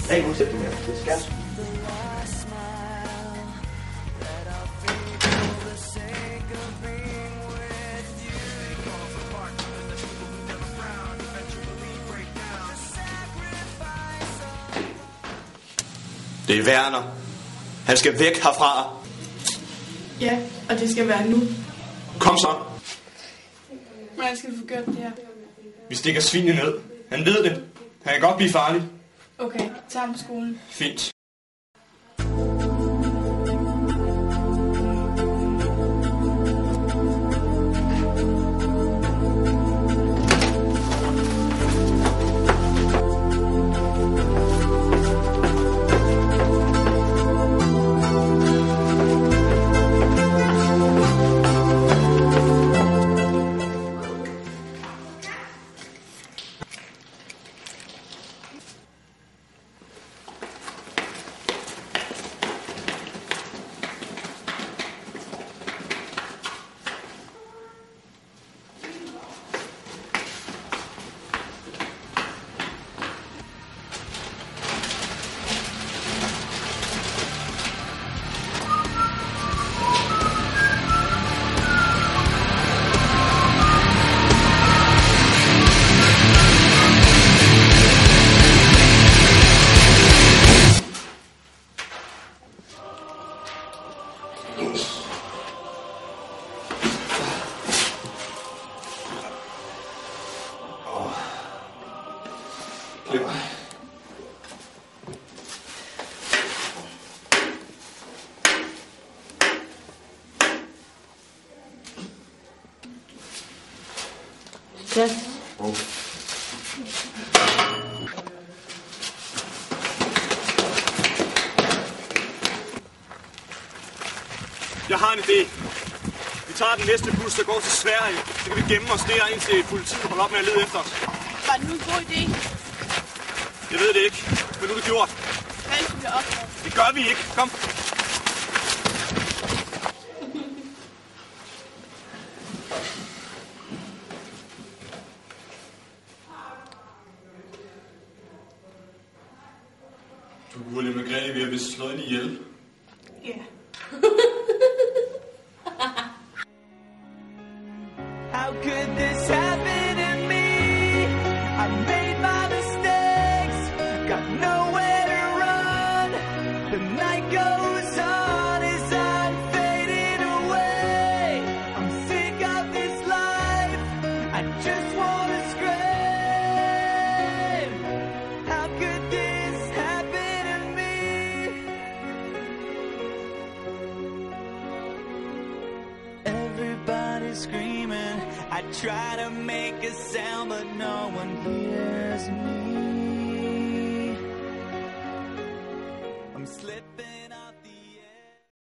Ja, ikke udsætte det mere. Det skal. Det er Werner. Han skal væk herfra. Ja, og det skal være nu. Kom så. Hvordan skal vi få gjort det her? Vi stikker svinene ned. Han ved det. Han kan godt blive farlig. Okay, tager ham på skolen. Fint. Ja. Jeg har en idé. Vi tager den næste bus, der går til Sverige. Så kan vi gemme os der, indtil politiet holder op med at lede efter os. Var det nu en god idé? Jeg ved det ikke, men nu er det gjort. Hvad skal vi opnå? Det gør vi ikke. Kom. Du William Margrethe, vi har vist slået hende ihjel. Ja. How could this happen to me? I made my mistakes, got nowhere to run. The night goes on as I'm fading away. I'm sick of this life, I just wanna scream. How could this happen to me? Everybody's screaming, I try to make a sound, but no one hears me.